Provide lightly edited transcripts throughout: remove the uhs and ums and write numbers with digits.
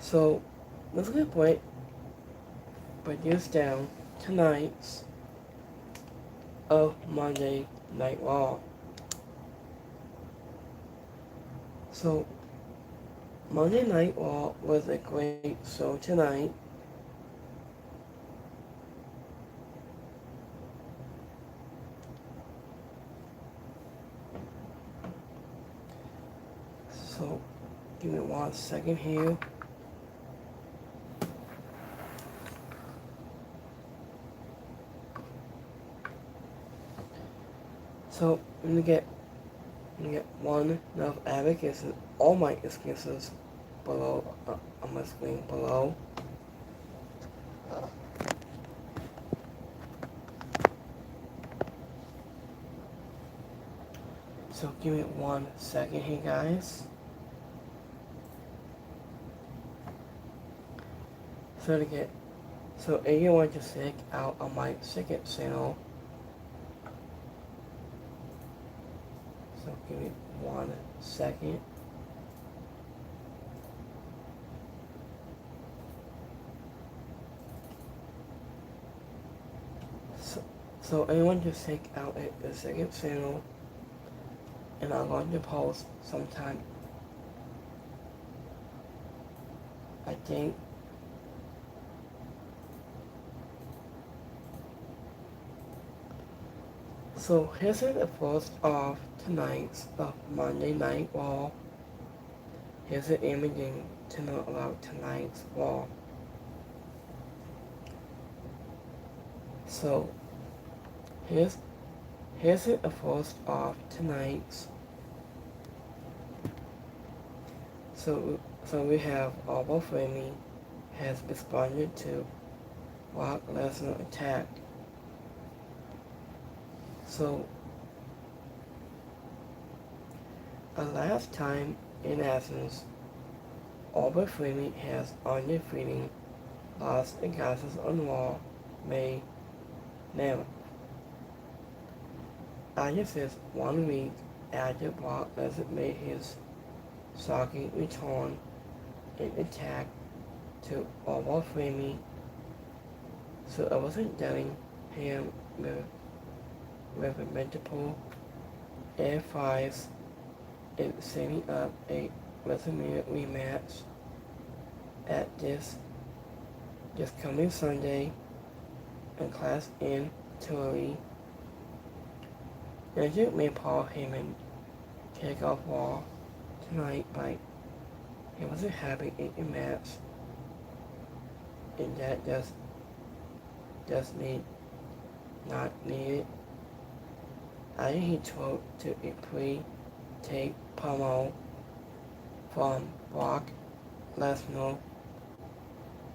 So let's get break this down tonight's of Monday Night Raw. So Monday Night Raw was a great show tonight. So give me 1 second here. So I'm gonna get one enough advocates and all my excuses below on my screen below. So give me 1 second here, guys. So to get so if you want to check out on my second channel, so give me 1 second. So, so anyone just check out the second channel, and I'm going to post sometime. I think so. Here's the first of tonight's of Monday Night Raw. Here's the imaging to know about tonight's Raw. So here's the first of tonight's. So we have Alba Fleming has responded to Brock Lesnar attack. So last time in Athens, Alba Fleming has undefeated Las Vegas on Raw May 9th. This is 1 week after Brock Lesnar made his shocking return and attack to Alba Fleming. So I wasn't telling him with multiple F5s and setting up a WrestleMania rematch at this coming Sunday in Class in Tully. And it made Paul Heyman take off Raw tonight, but he wasn't happy in the match, and that just not needed. I think he told to a pre-tape promo from Brock Lesnar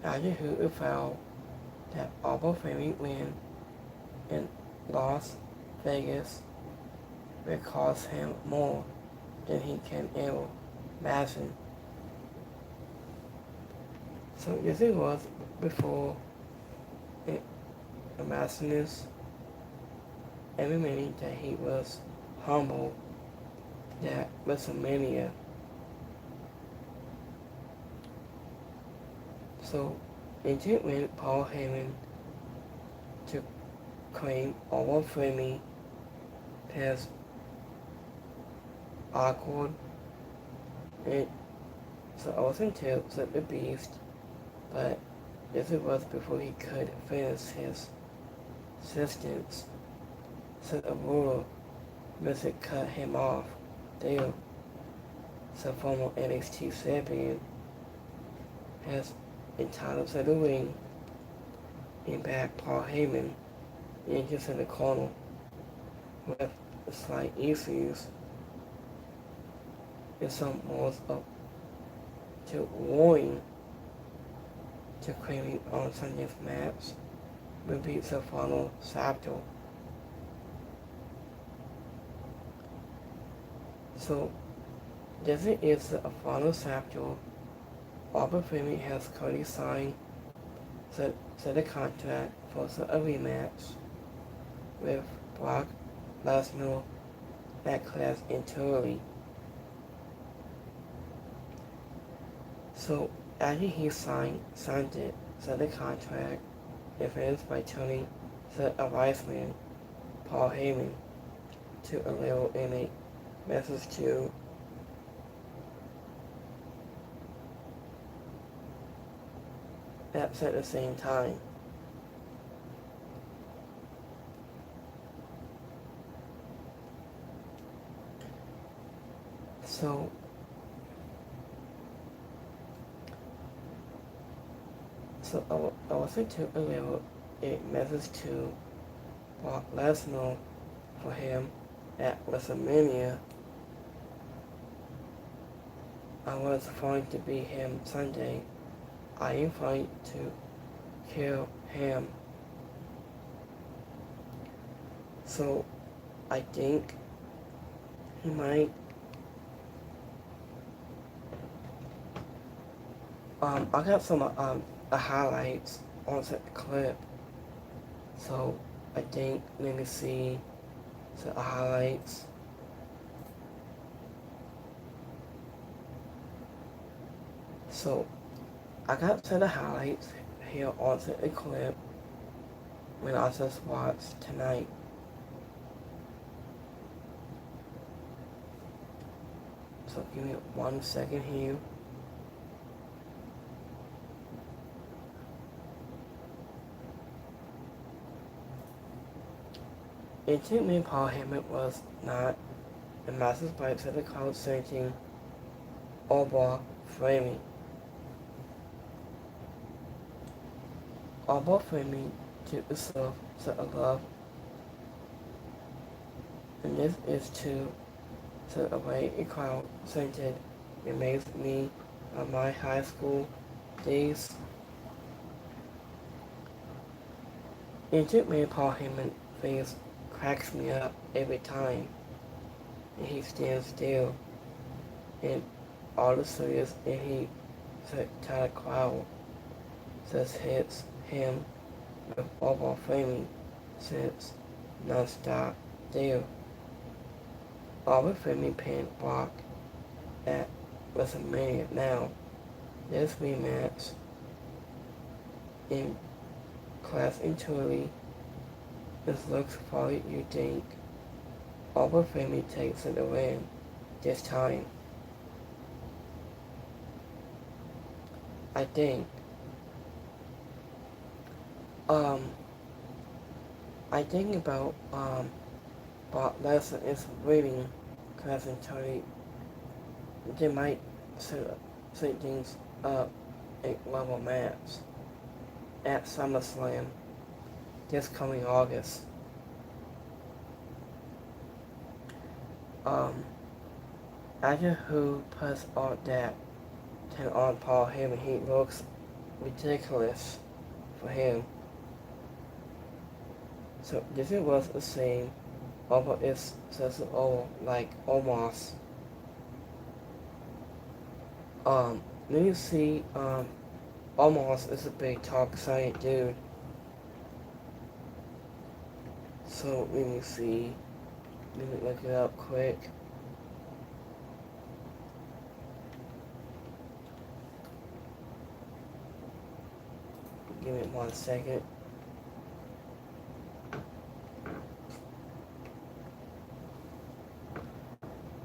after who felt that Alba Fleming win in Las Vegas will cost him more than he can ever imagine. So this it was before imagining this every minute that he was humble that WrestleMania. So it did win Paul Heyman to claim Alba Fleming as awkward. So I wasn't too the beast, but this was before he could finish his sentence. So the ruler must cut him off there. So former NXT champion has entitled to the ring and back Paul Heyman into the corner with slight issues and some was up to warning to claiming on Sunday's match will be the final chapter. So this is the final chapter. Alba Fleming has currently signed the contract for the rematch with Brock Lesnar at Clash entirely. So After he signed it, signed the contract, it finished by turning to a vice man, Paul Heyman, to a label in a message to at the same time. So I was sent to a message to Brock Lesnar for him at WrestleMania. I was going to beat him Sunday. I am going to kill him. So I think he might I got some highlights on the clip. So I think let me see the highlights. So I got to the highlights here on the clip when I just watched tonight. So give me 1 second here. It took me Paul Heyman was not a massive bite to the crowd searching over framing. Over framing to itself to a love. And this is to the way a crowd centered reminds me of my high school days. It took me Paul Heyman face cracks me up every time. And he stands still in all the serious and he to the crowd just hits him with over framing since non-stop there. Over framing pin Brock at WrestleMania now. This rematch in class entirely is looks for you think over framing takes it away this time. I think I think about Brock Lesnar is waiting class entirely they might set things up a level match at SummerSlam this coming August. After who puts all that 10 on Paul Heyman, he looks ridiculous for him. So this was the same, although it's just like almost. Then you see, almost is a big talk excited dude. So let me see. Let me look it up quick. Give me 1 second.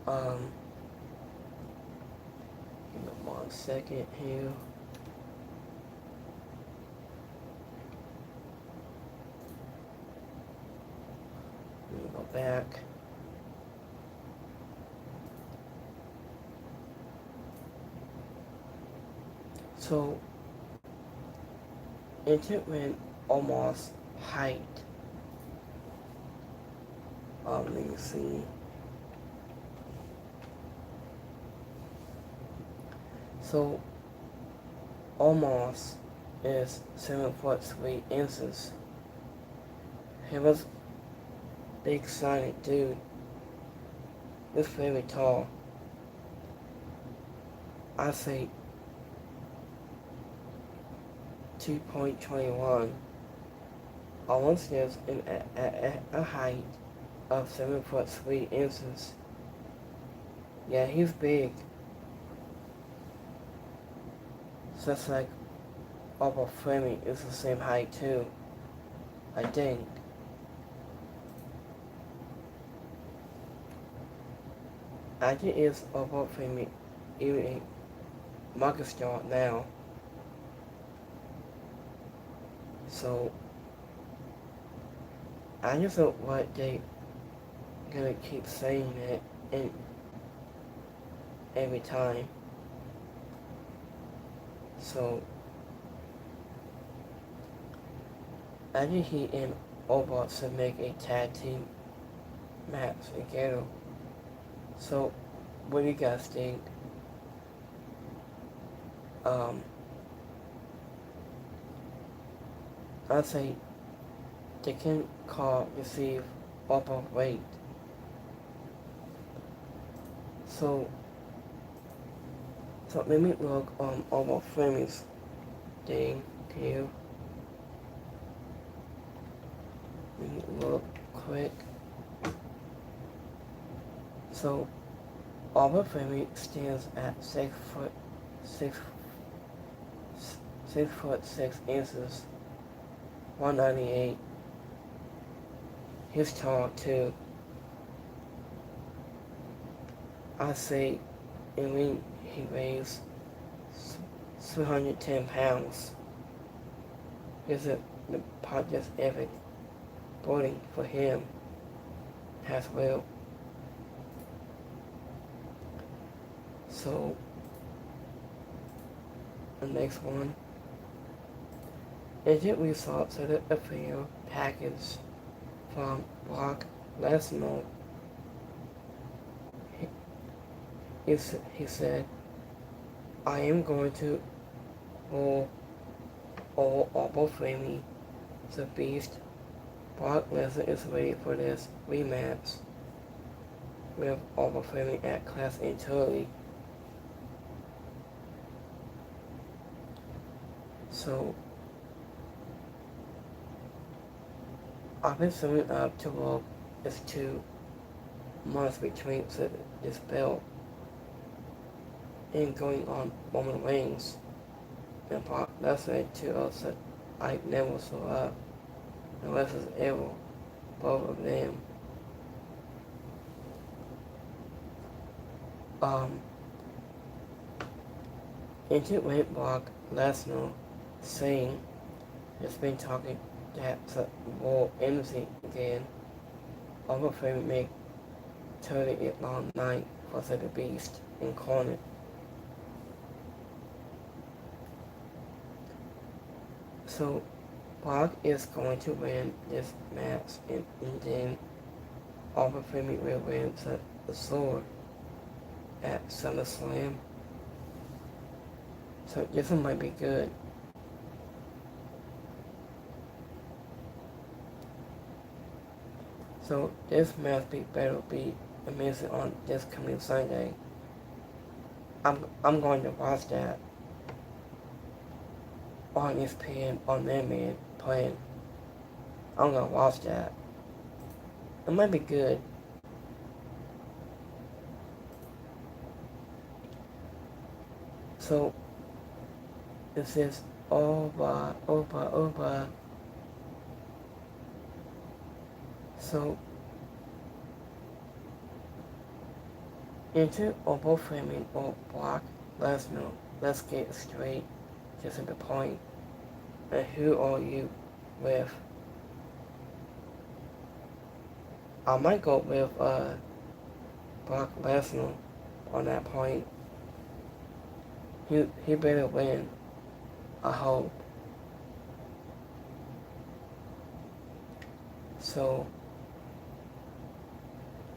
Give me 1 second here. Let me go back. So it went almost height. Let me see. So almost is 7'3". He was big silent dude. He's very tall. I say 2.21. Almost is a height of 7'3". Yeah, he's big. So it's like Oprah Fleming is the same height too, I think. Actually is Oprah Fleming even a market star now. So I just don't know what they gonna keep saying it in every time. So actually he and Oprah should make a tag team match together. So what do you guys think? Um, I'd say they can call receive Oprah weight. So let me look on Oprah Fleming's thing here. Let me look quick. So Oprah Fleming stands at 6'6", 198. He's tall too. I say, and when he weighs 310 pounds. Is it the podcast epic voting for him as well. So the next one is it results of the affair package from Brock Lesnar. He said, I am going to roll all Oprah Fleming, the Beast. Brock Lesnar is ready for this rematch with Oprah Fleming at Clash entirely. So I've been summing up to work is 2 months between this belt and going on Roman Reigns and Brock Lesnar to us that I never saw up unless it's ever both of them. Into went Brock Lesnar saying it's been talking that the war MC again. Oprah Fleming make 38 long night for the Beast incarnate. So Brock is going to win this match and then Oprah Fleming will win the sword at SummerSlam. So this one might be good. So this match better be amazing on this coming Sunday. I'm going to watch that on ESPN on Man playing. I'm gonna watch that. It might be good. So this is over. So into Oprah Fleming or Brock Lesnar. Let's get straight to the point. And who are you with? I might go with Brock Lesnar on that point. He better win. I hope. So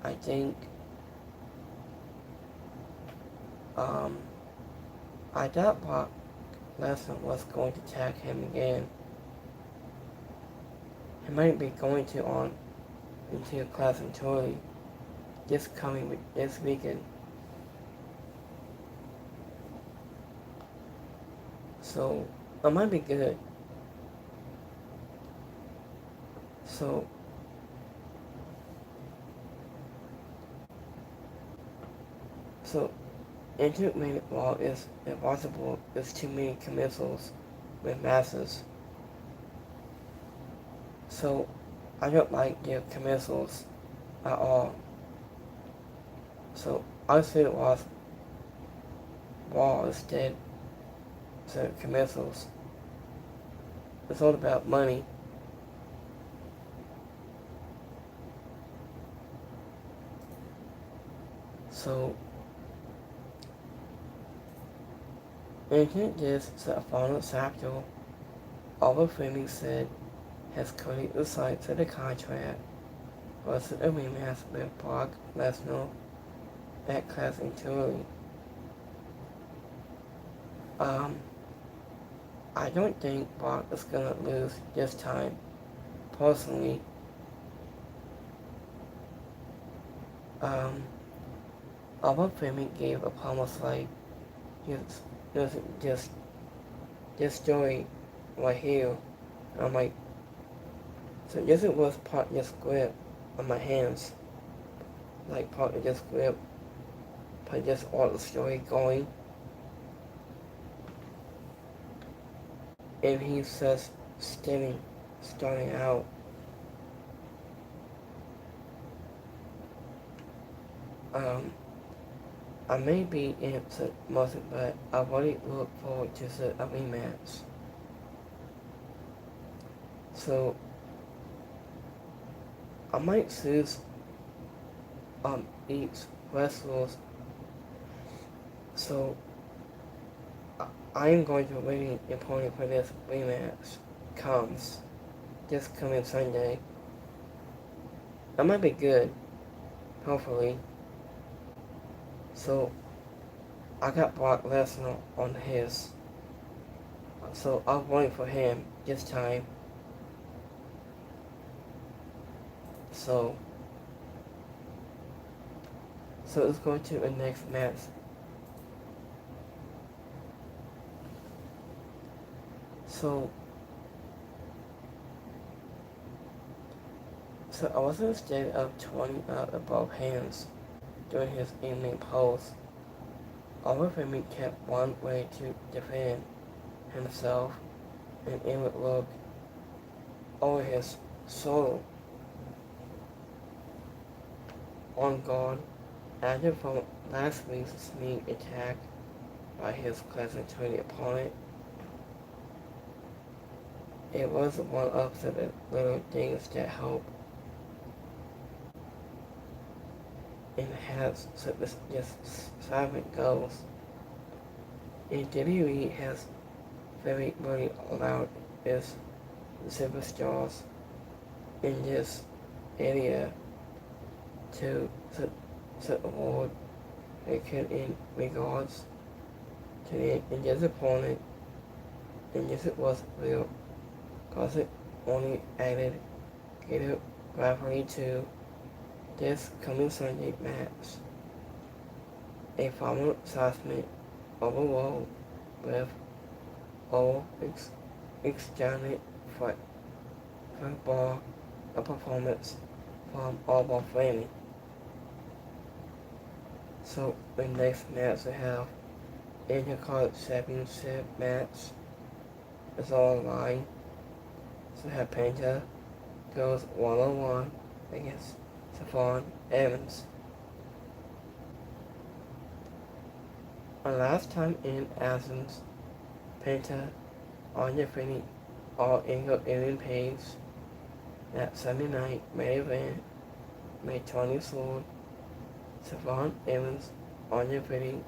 I think I thought Brock Lesnar was going to tag him again. He might be going to on into Clash entirely this weekend. So it might be good. So intermediate wall is impossible. There's too many missiles with masses. So I don't like the missiles at all. So I say it was wall instead. So missiles. It's all about money. So ancient discs that followed Sacral, all Fleming said has created the sites of the contract was a rematch with Brock Lesnar at Clash in Theory. I don't think Brock is gonna lose this time, personally. Albert Fleming gave a promise like he doesn't just this story right here. I'm like, so this was part of the script on my hands, like part of the script, but just all the story going. And he says starting out. I may be in most of it, but I really look forward to the rematch. So I might choose each wrestlers. So I am going to waiting important for this rematch comes this coming Sunday. That might be good, hopefully. So I got Brock Lesnar on his. So I'm voting for him this time. So let's go to the next match. So I was in a state of twirling out above hands during his evening pose. Oliver Fleming kept one way to defend himself, an inward look over his soul. On guard, after from last week's sneak attack by his pleasantly opponent, it was one of the little things that help and has just silent goals. And WWE has very allowed its superstars in this area to award they could in regards to this opponent, and this it was real, because it only added greater rivalry to this coming Sunday match. A former assessment overall with all extended football a performance from Albert Fleming. So the next match we have Intercard Championship match is online. So we have Penta goes 1-on-1 against Stephon Evans. And last time in Athens, Penta undefeated all Indian Page. That Sunday night main event made Tony Sword, Stephon Evans undefeated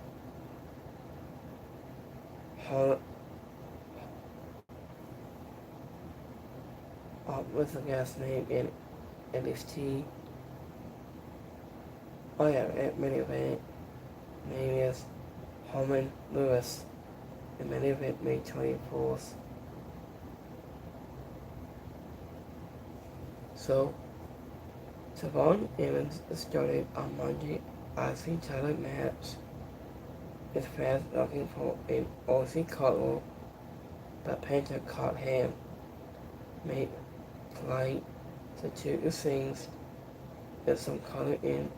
what's the guy's name in NXT? Oh yeah, main event name is Holman Lewis. The main event May 24th. So Stephon Evans started on Monday IC title match. His fans looking for an Aussie cuddle, but Penta caught him. Made flight to two things and some color in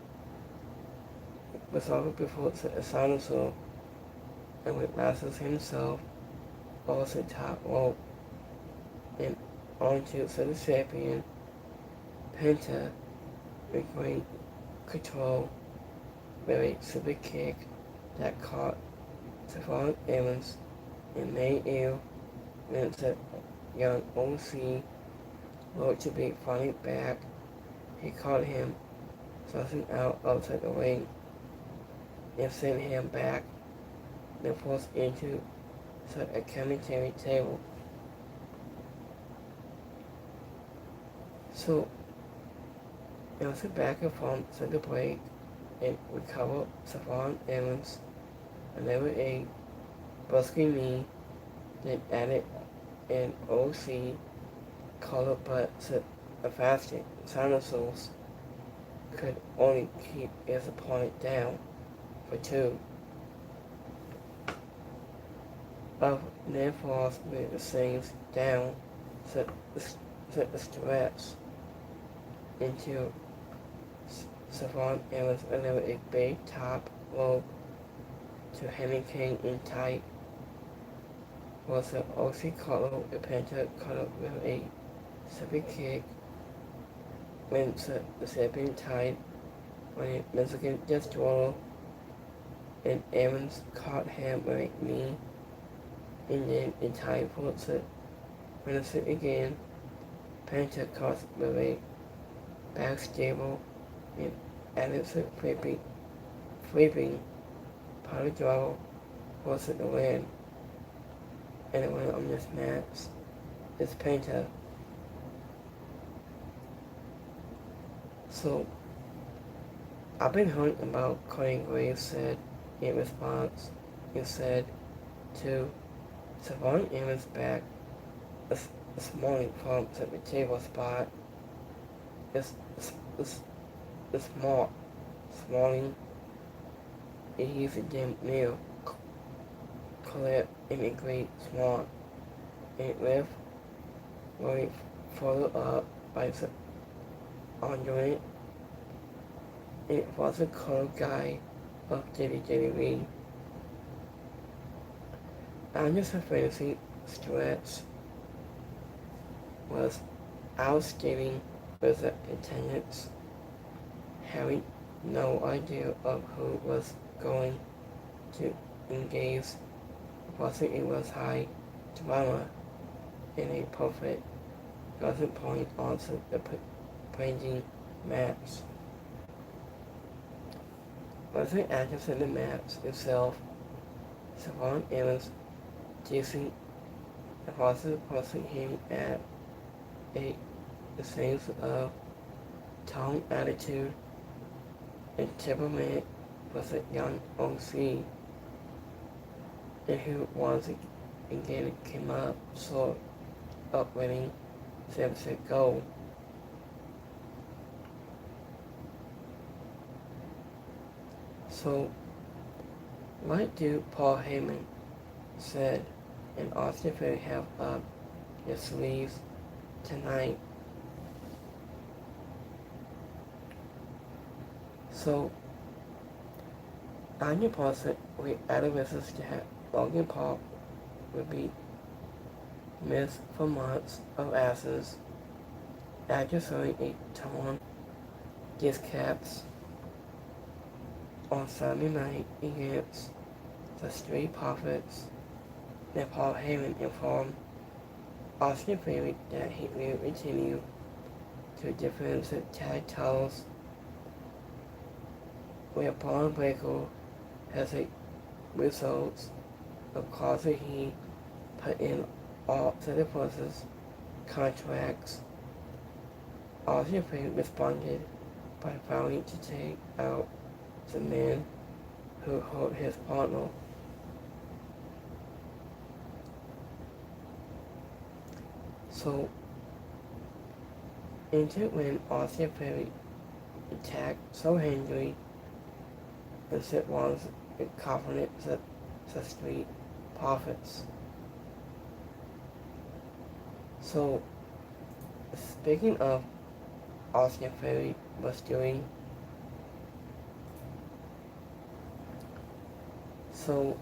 was over before the silence and with Lazarus himself over the top rope and onto the champion. Penta with great control with a super kick that caught Stephon Evans and made ill when the young OC looked to be falling back. He caught him thrusting out of the ring and sent him back and forced into a commentary table. So it was a back and forth to the break and recovered Stephon Evans and there was a busking knee that added an OC collar, but the fasting Dinosaurs could only keep his opponent down for 2. Of then falls with the things down the straps into Stephon Evans under a big top rope to Henry King in tight. Was the OC collar with Penta collar with a super kick when the second tied when a Mexican destroyer and Evans caught him with a knee and then in time for the Minister again. Penta caught with a backstable and added the flipping Padre was the win. And the winner on this match is Penta. So, I've been hearing about Corey Graves said in response, he said to Stephon Evans back this morning from the table spot. This morning, he's a damn meal. Colette immigrate smart. And with really followed up by the Andre. It was a color guy of WWE. Andre's fantasy stretch was outstanding with the attendance, having no idea of who was going to engage. It was high drama in a perfect doesn't point onto the painting match. Was the actress in the match itself, Stephon Evans, Jason, and also posting him at the sense of tone, attitude, and temperament was a young OC, and who once again came up short of winning 7-set gold. So, what do Paul Heyman said and Austin Theory have up their sleeves tonight? So, Anya posted with adolescents that Logan Paul would be missed for months of absence after throwing a torn discaps on Sunday night against the Street Profits. That Paul Heyman informed Austin Theory that he will continue to defend the tag titles, where Braun Breaker has a result of causing he put in all the forces contracts. Austin Theory responded by vowing to take out the man who hurt his partner. So, into when Austin Theory attacked so Henry and said was confident that the Street Profits. So, speaking of Austin Theory was doing, so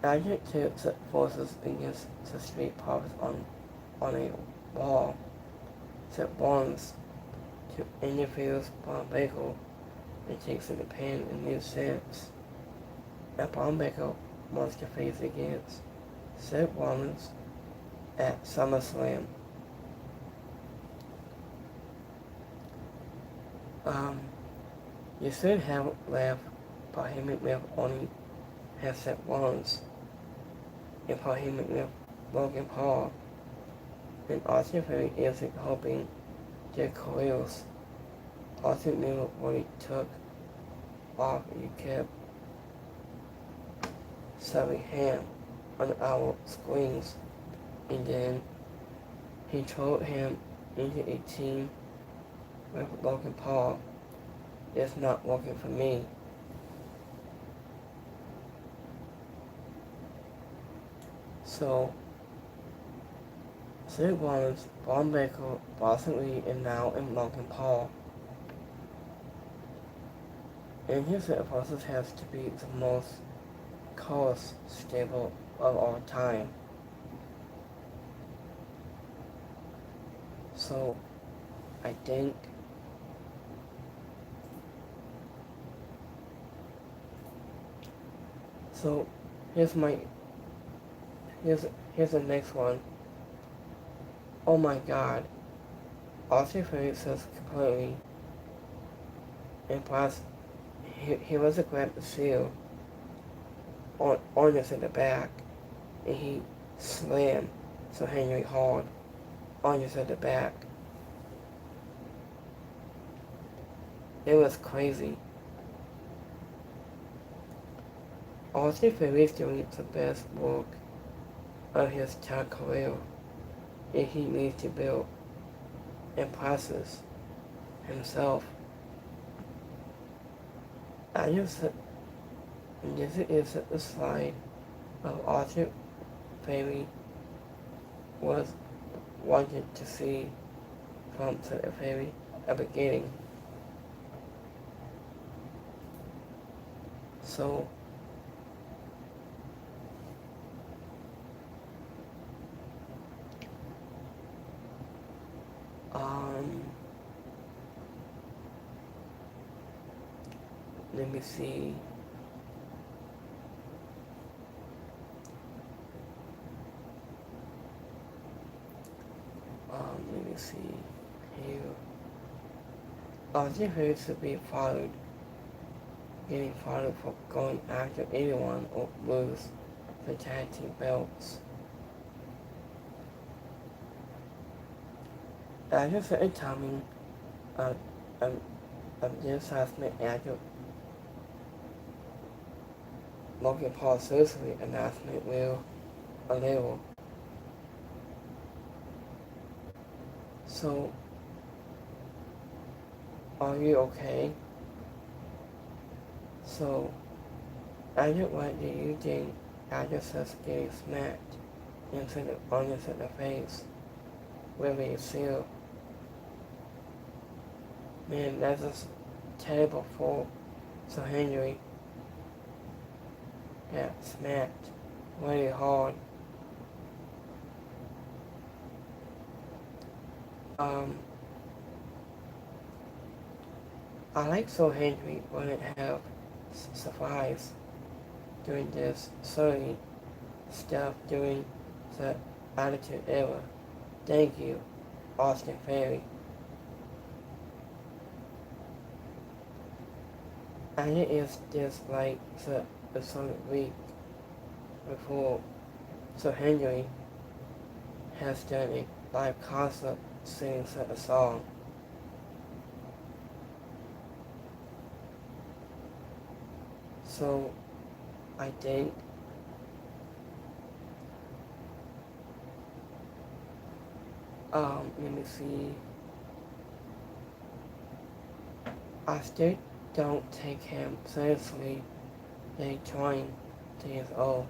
Agent took the forces against the street prophets on a wall, set bombs to interfere Bombaco and takes the pen in new sense. And Bombaco wants to face against Seth Rollins at SummerSlam. You should have left Paul Heyman with only have Seth Rollins and Paul Heyman with Logan Paul. And Austin Theory isn't helping their careers. Austin never really took off and you kept serving him on our screens. And then he told him into a team with Logan Paul. It's not working for me. So, Seth Rollins, Braun Breaker, Boston Reed, and now in Logan Paul. And his process has to be the most cost stable of all time. So, I think so. Here's the next one. Oh my God, Austin Theory says completely impressed. He was a grab the seal on this in the back, and he slammed so Henry hard on this at the back. It was crazy. Austin Theory is doing the best work of his entire career, and he needs to build and process himself. This is the slide of Austin Theory was wanted to see from the very beginning. So, let me see. Let me see here. Austin Theory should be followed, getting followed for going after anyone or lose the tag team belts. After certain timing of this announcement after Logan Paul's surgery announcement will available. So, are you okay? So, what do you think after such getting smacked into the honest in the face with a seal? Man, that's just terrible for so Henry got smacked really hard. I like so Henry wouldn't have survived during this silly stuff during the Attitude Era. Thank you, Austin Theory. And it is just like the song week before, so Henry has done a live concert singing a song. So I think let me see. I still don't take him seriously. They joined TSO.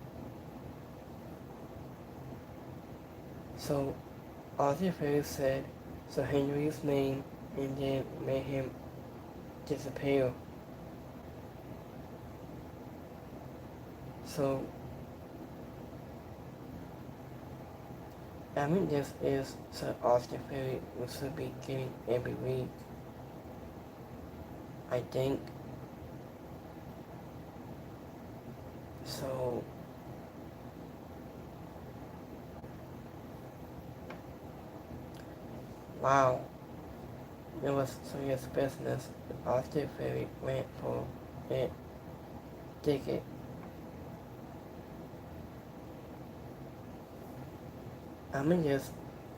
So Austin Theory said so Henry's name and then made him disappear. So I mean, this is Sir Austin Ferry, we should be getting every week. I think. So, wow, it was serious business. Austin Ferry went for it. Ticket. I mean, just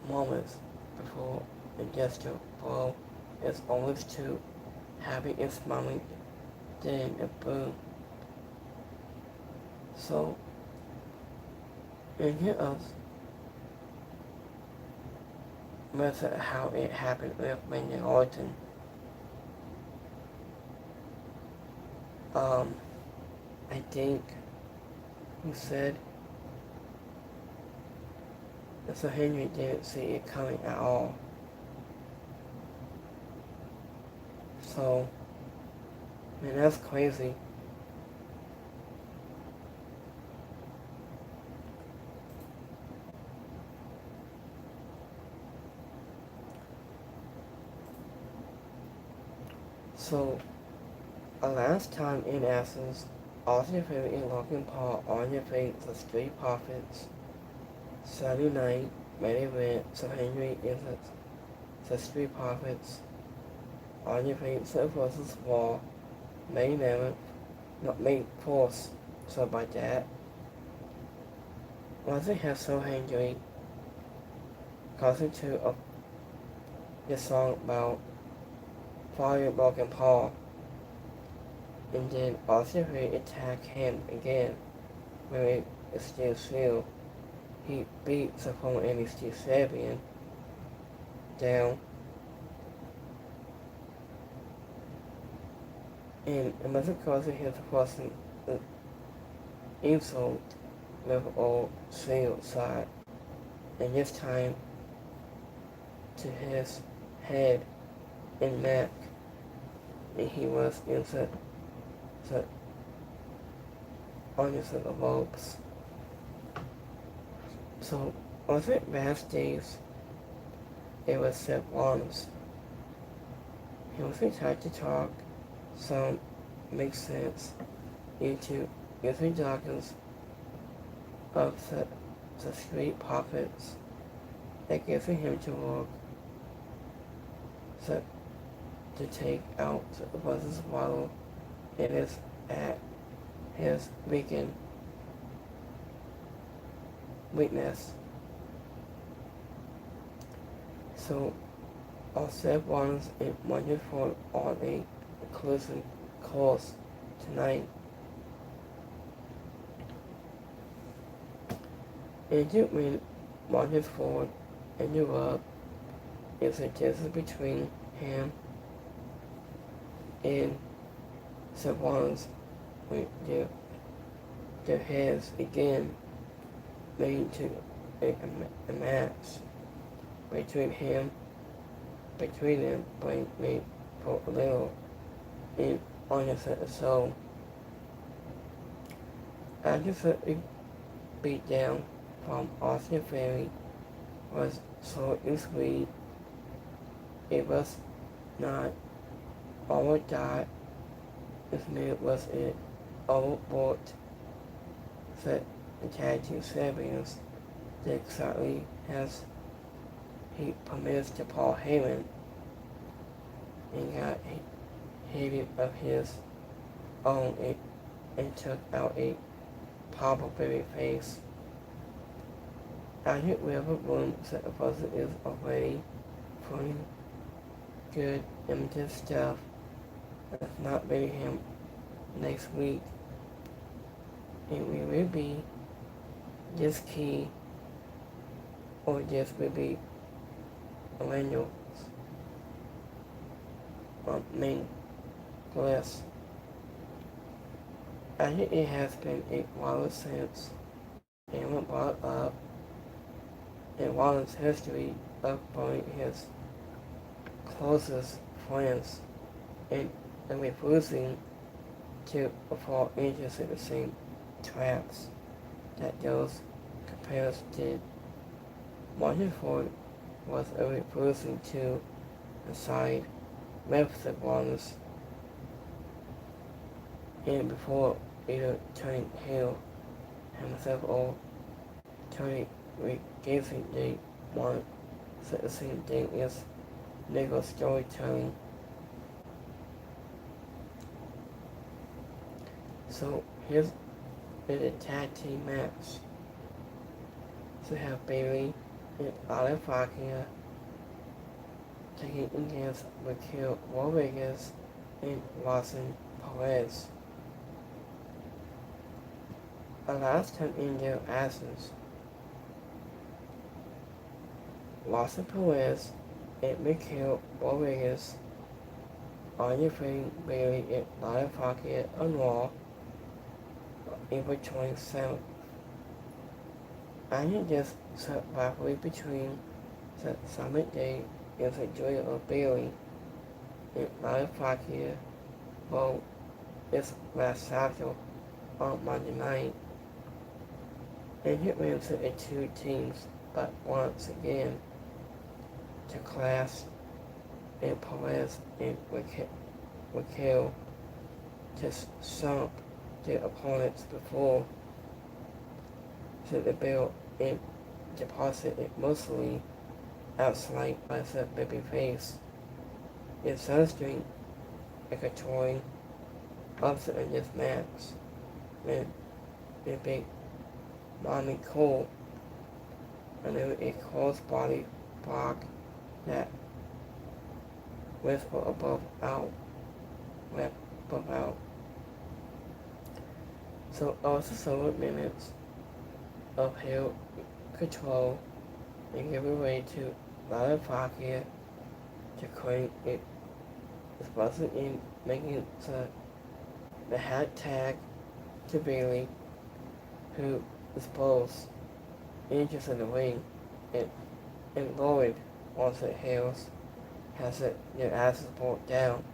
moments before the gesture blow is always too happy and smiling, then a boom. So, and here else, method how it happened with Randy Orton. I think who said so Henry didn't see it coming at all. So, man, that's crazy. So, last time in Athens, Austin Theory and Logan Paul on your feet the Street Profits. Saturday night, main event, so Henry is the Street Profits. On your feet, so versus Wall, May 11th, not May 4th, so by that. Leslie has so Henry, causing two of the song about following Logan Paul. And then Austin Theory attacked him again, when it is still sealed. He beat the former NXT champion down, and it wasn't causing him to force an insult with all single side, and this time to his head and neck, and he was in the honest of the ropes. So, was it backstage? It was Seth Rollins. He was retired to talk, so makes sense, into using jargons of the Street Profits that giving him to work so, to take out the buzz's waddle. It is at his weakness. So, Seth Rollins and Wonderful on a inclusive course tonight. Agent when Wonderful and Europe is a distance between him and Seth Rollins with their heads again leading to a match between them, but made for a little in honest at the soul. After the beat down from Austin Theory was so sweet, it was not all that it was it overboard that the tag team champions that exactly as he permits to Paul Heyman and got hated of his own and took out a powerful baby face. I think whatever room that the person is already putting good imitative stuff that's not ready him next week. And we will be this key or this will be Emmanuel's main glass. I think it has been a while since anyone brought up in Wallen's history of bullying his closest friends and refusing to fall into the same traps that those competitors did. Martin Ford was refusing to side with the ones and before either turning heel himself or turning regazing the one the same thing is legal storytelling. So here's a tag team match. So we have Bailey and Alifakia taking against Raquel Rodriguez and Lawson Perez. A last time in their absence, Lawson Perez and Raquel Rodriguez are defeating Bailey and Alifakia on Raw April 27th. I think this rivalry between the Summit Day and the joy of Bailey and Alifakia will is last Saturday on Monday night. And it ran to the two teams, but once again, to Class and Perez and Raquel to stomp their opponents before the belt and deposit it mostly outside by the babyface. It's Sunstream Ekatory upset in this match, and the big Mommy Cole under a crossbody block that whisper above out. So also several minutes of heel control and give away to Lalafakia to claim it was in making the hat tag to Bailey, who is both inches in the ring and Lloyd once it heals has their asses brought down.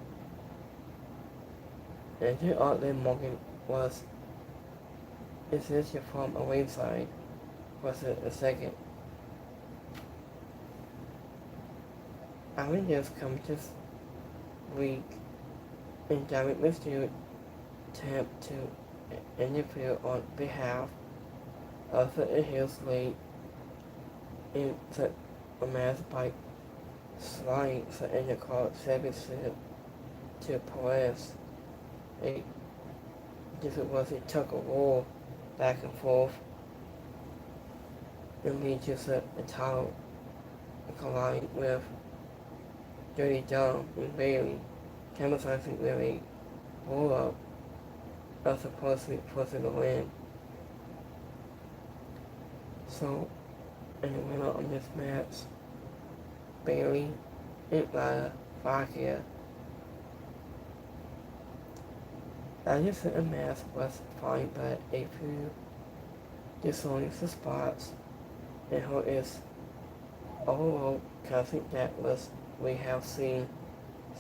And here Artley Morgan was assisted from a ringside was a second. Avengers come this week and Dominic Mysterio attempt to interfere on behalf of the Hills late in the amassed by sliding the intercall services to Perez. This was a tug of war back and forth and lead to the title collide with Dirty Dom and Bailey, emphasizing with a roll-up of supposedly forcing the win. So, and the winner on this match, Bailey and Fakia. I just said the match was fine, but a few disowning spots, and who is overall confident that was we have seen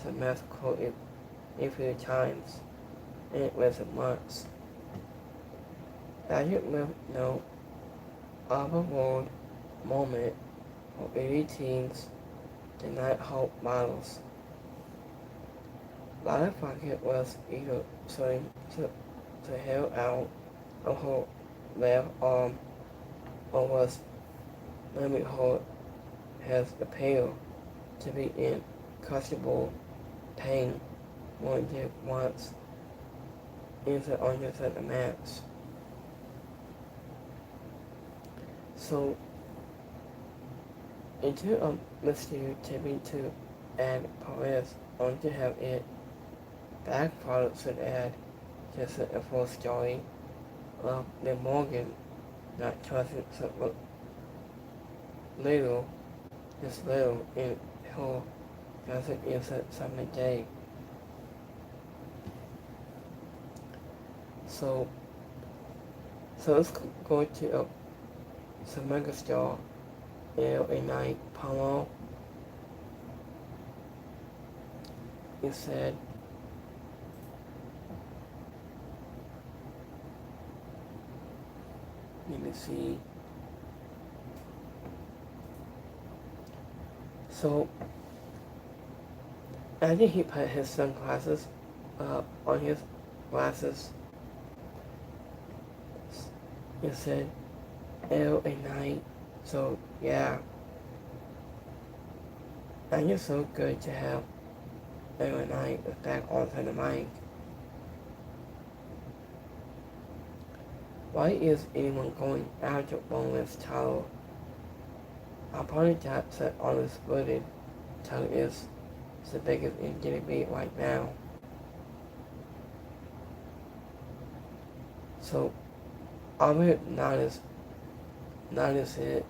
some match quoted a few times, and it wasn't much. I didn't live no overworld moment for 80 teams did not hold models. Lalafakia was either trying to hell out of her left arm or was letting her has appeared to be in considerable pain more than once in the honors of the match. So, instead of Mysterio attempting to add Perez on to have it backfired should add just a full story of the Morgan not trusting so little, just little in her doesn't insert some day. So let's go to some megastar LA Knight Palo. He said, let me see. So after he put his sunglasses on his glasses, he said, LA Knight. So yeah, and it's so good to have LA Knight back on the mic. Why is anyone going after Roman's title? Apologize that undisputed title is the biggest in WWE right now. So I will notice it,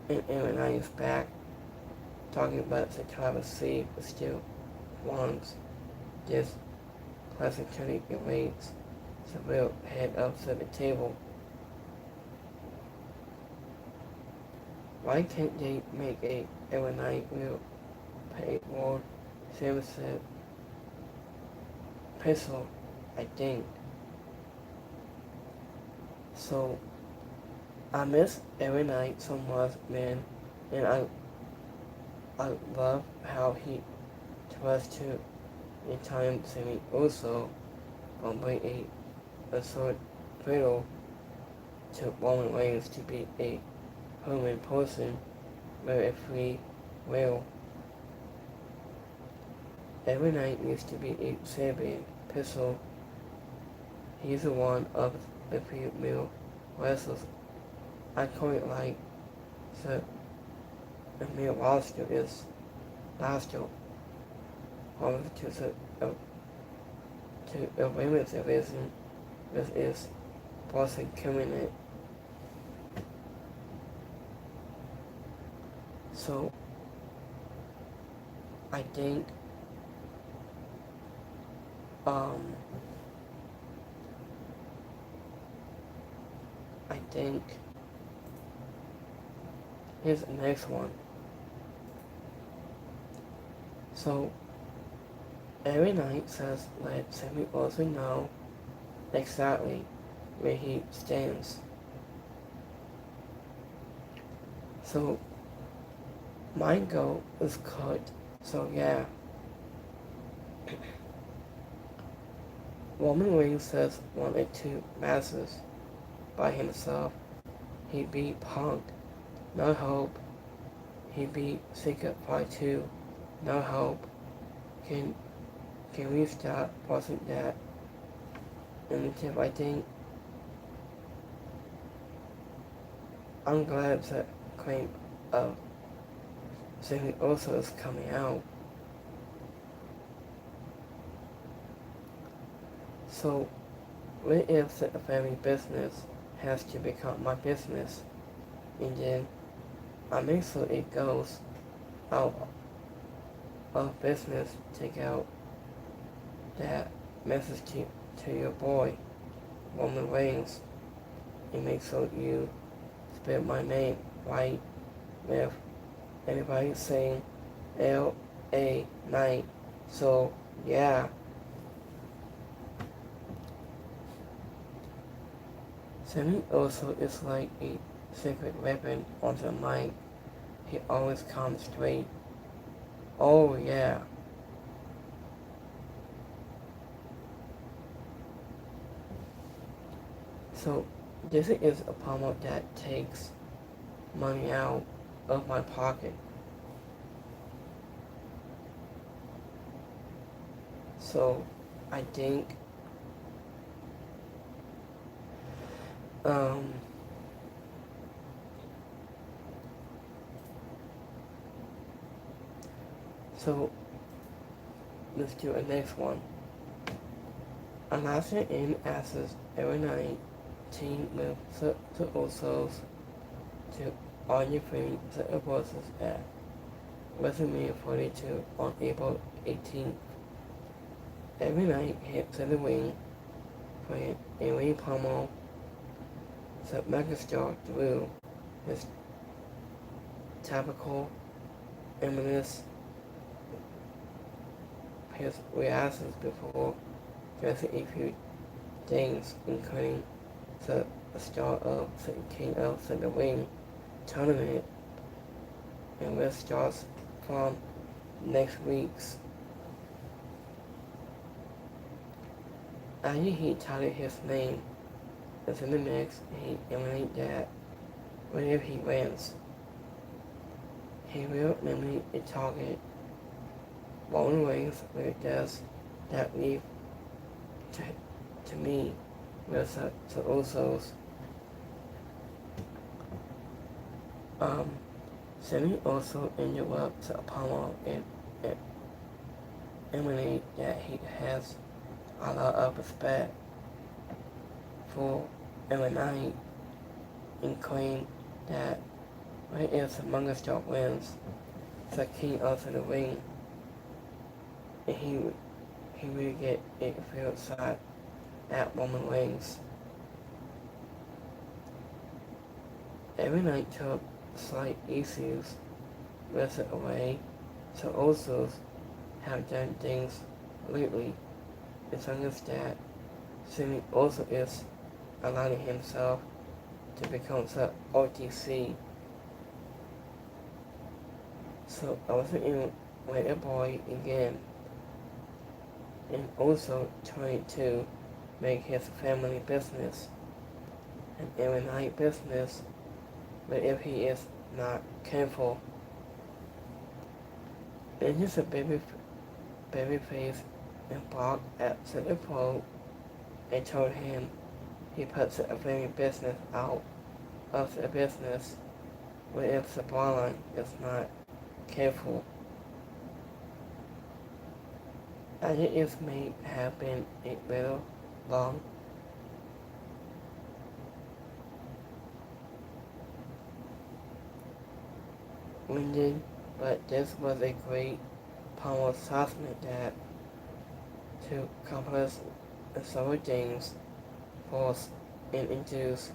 and Aaron is back talking about the Travis C still wants this classic Tony rates the real head up to the table. Why can't they make a Aaron Knight will pay more service pistol, I think. So I miss Aaron Knight so much, man, and I love how he tries to in time Sammy also bring a sword fatal to Roman Reigns to be a human person with a free will. Aaron Knight needs to be a champion pistol. He's one of the female wrestlers I quite like the male roster is roster over to the women's division. This is Boston coming in. So I think here's the next one. So every night says let Sammy also know exactly where he stands. So my goal is cut. So yeah. Roman Reigns says wanted two matches by himself. He beat Punk. No hope. He beat Sika Part 2. No hope. Can we stop? Wasn't that? And the tip, I think I'm glad that claim of Sammy also is coming out. So what if the family business has to become my business? And then I make sure it goes out of business. Take out that message to your boy, Roman Reigns, and make sure you spell my name right with anybody saying LA Knight. So yeah. Sammy also is like a secret weapon on the mic. He always comes straight. Oh yeah. So this is a promo that takes money out of my pocket. So I think so let's do a next one. Alexa in asks every night team with the Usos to on your frame the versus at WrestleMania 42 on April 18th. Every night hits in the ring for a ring promo. The megastar Drew his typical eminence his reactions before dressing a few things, including the star of the King of the Ring tournament and list starts from next week's. After he touted his name is in the mix, he eliminated that whenever he wins, he will eliminate a target. Roman Reigns, when it does, that leave to me with the Usos. Sammy also interrupts Apollo and eliminate that he has a lot of respect for LA and claim that when if the Megastar wins, the king of the ring, and he will get a fair shot at Roman Reigns. Every night took slight issues with it away, so Usos have done things lately. It's understood that Sammy also is allowing himself to become the OTC. So I was in with a boy again, and also trying to make his family business an every night business, but if he is not careful, it is a baby face and barked at the pro and told him he puts the very business out of the business, but if the Braun is not careful. And it is may have been a little long. Winded, but this was a great power assessment that to accomplish several things force and introduce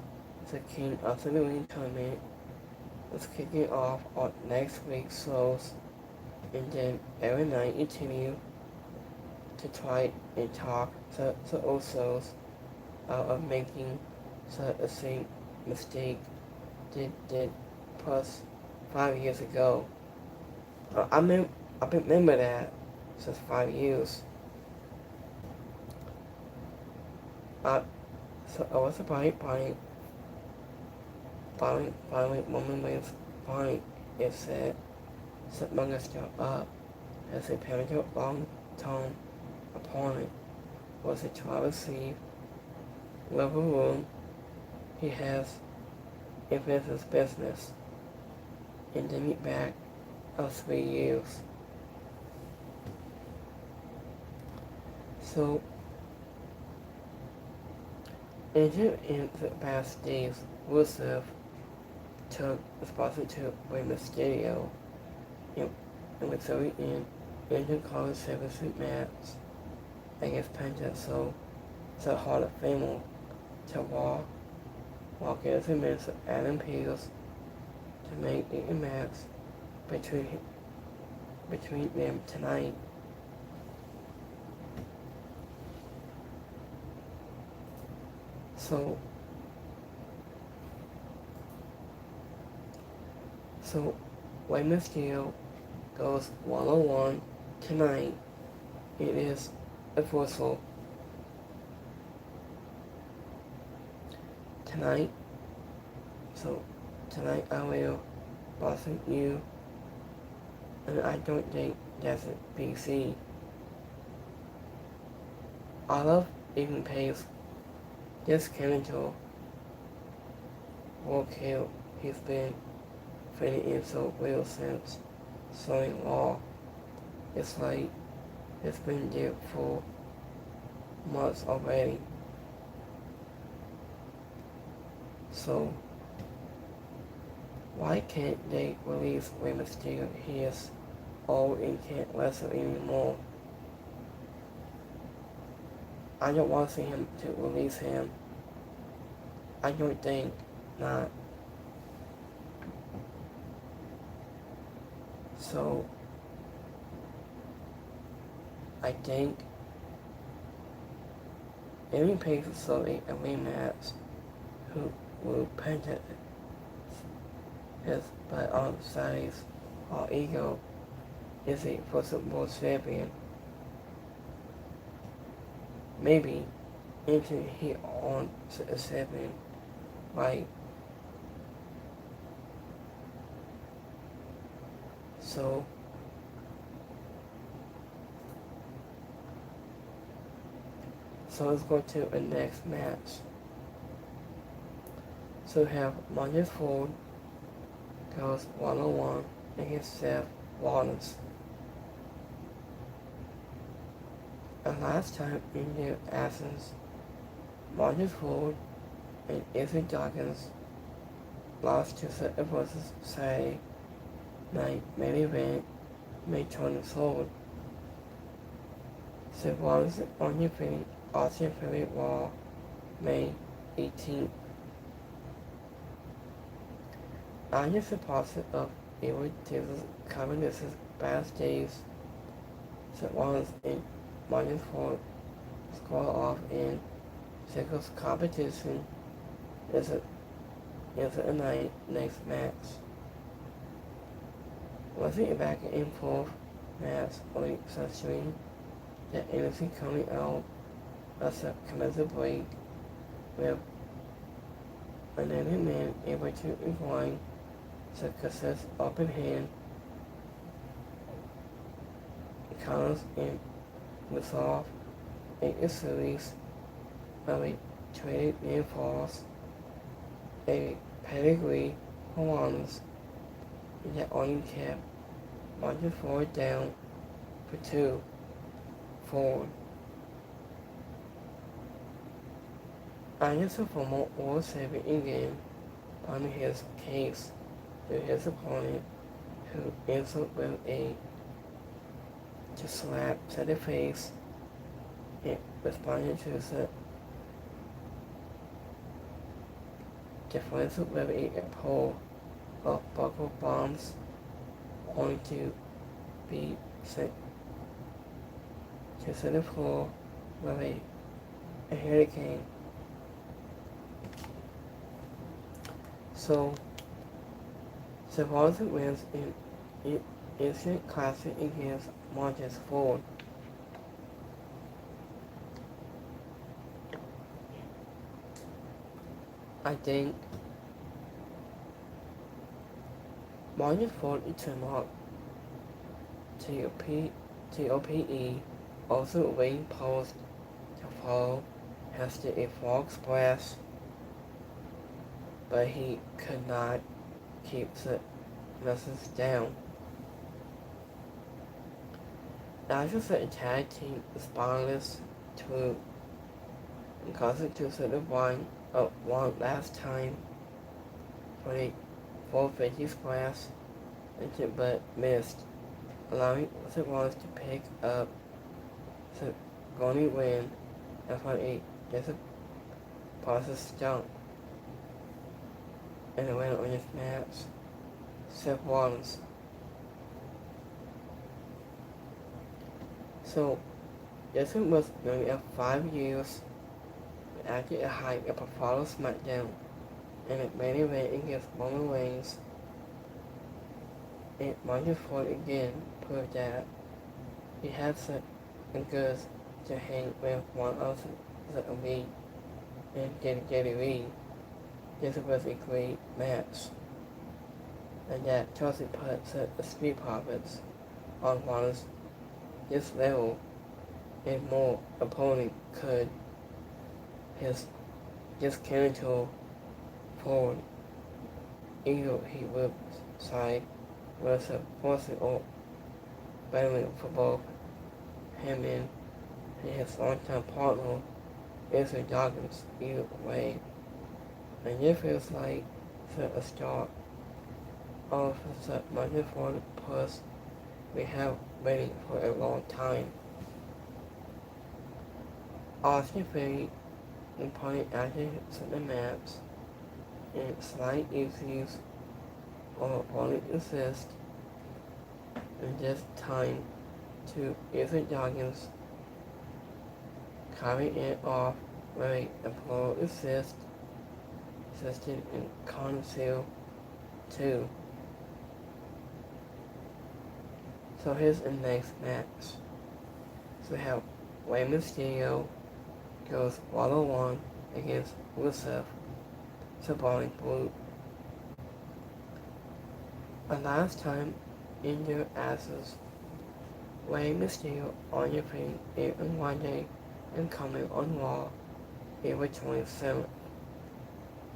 the King of the Ring tournament is kicking off on next week's shows, and then every night continue to try and talk the Usos out of making the same mistake they did plus 5 years ago. I remember that since 5 years. So I was about following Roman Reigns' point is said set Megastar up as a potential long-term opponent was to try to receive whatever room he has in his business and then get back of 3 years. So in the past days, Rusev took responsibility to Rey Mysterio and resulted in intercalling service match against Penta, so the Hall of Famer to Raw, while getting minutes of Adam Pearce to make a match between them tonight. So Rey Mysterio goes 1-on-1 tonight. It is a forceful tonight. So tonight I will boxing you, and I don't think that's a PC. I love even Pace. This character will kill. He's been fitting in so well since starting Raw. It's like it's been there for months already. So why can't they release Rey Mysterio? He is old and can't wrestle anymore. I don't want to see him to release him. I don't think not. So I think Amy Page is slowly a rematch who will paint his butt on the sides while Eagle is a football champion. Maybe into he on a 7, right? So let's go to the next match. So we have Marcus Ford goes 1-on-1 against Seth Rollins. And last time in New Athens, Marcus Ford and Izzy Dawkins lost to Seth versus Saturday night main event May 23rd. Seth Rollins on defeating Austin Theory Raw May 18th. I am supportive of Edward Taylor's Covenant's past days. Seth Rollins and Marcus Ford score off in singles competition is a night next match. Looking back in fourth match on Saturday, the NFC coming out as a commercial break with another man able to avoid success open hand counters and resolve a series of a traded near falls, a pedigree Hawaiians that only kept Marcus Ford down for 2 forward. Against a former World Champion in game on his case to his opponent, who answered with a to slap to the face and responded to the defensive with a pull of buckle bombs only to be sent to the floor with a hurricane. So Seth Rollins wins in instant classic against Marcus Ford. I think Marcus Ford turned out TOPE also ring post to follow has to a frog splash, but he could not keep the message down. After the tag team responded to constitution of one last time for a 450 splash, but missed, allowing the Rollins to pick up the Goni win after a disappointing jump. And the winner on this match, Seth Rollins. So, this was nearly 5 years after a hype of a follow SmackDown and a main event against Roman Reigns. And Marcus Ford again proved that he had the goods to hang with one of the elite and Geddy Lee. This was a great match, and that totally put the Street Profits on Rollins this level, and more opponent could his discounted forward. Either he would side was a forcing or battling for both him and his longtime partner, Izzy Dawkins, either way. And it feels like the start of the Marcus Ford plus we have waiting for a long time. Austin Theory imparted after the maps and slight issues or only assist in this time to Izzy Dawkins carrying it off with a pro assisted in Conceal 2. So here's the next match. So we have Rey Mysterio goes 1-on-1 against Rusev, Brawling Brute. A last time in your asses, Rey Mysterio on your feet in one day and coming on Raw April 27th.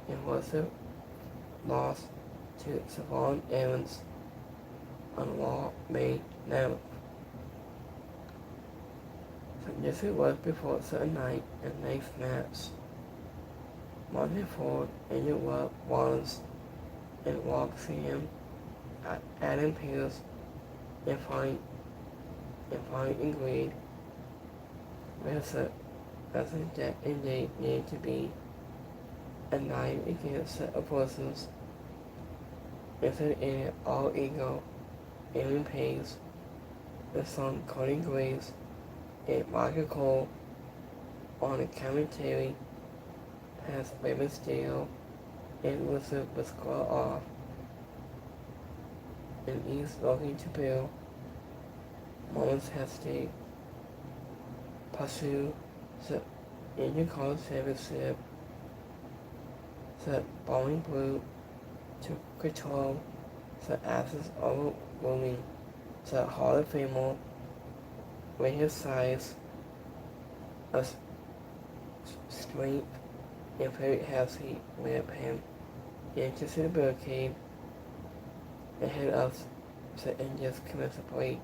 And Rusev lost to Savon Evans on Raw May 9th. So this was before certain night and next match. Monty Ford and your Wallace and Walk CM Adam Pearce and finally agreed with the message that indeed needed to be a night against set of persons. Instead in all ego, Aaron Pace, the son Cody Graves, and Michael Cole on the commentary has Rey Mysterio and Rusev was square off, and he's looking to build. Moments hesitate, pursue the Indian championship, the Brawling Brute to control the asses overwhelming the Hall of Famer with his size of strength and very healthy with him into the barricade ahead of the Indians commence a break.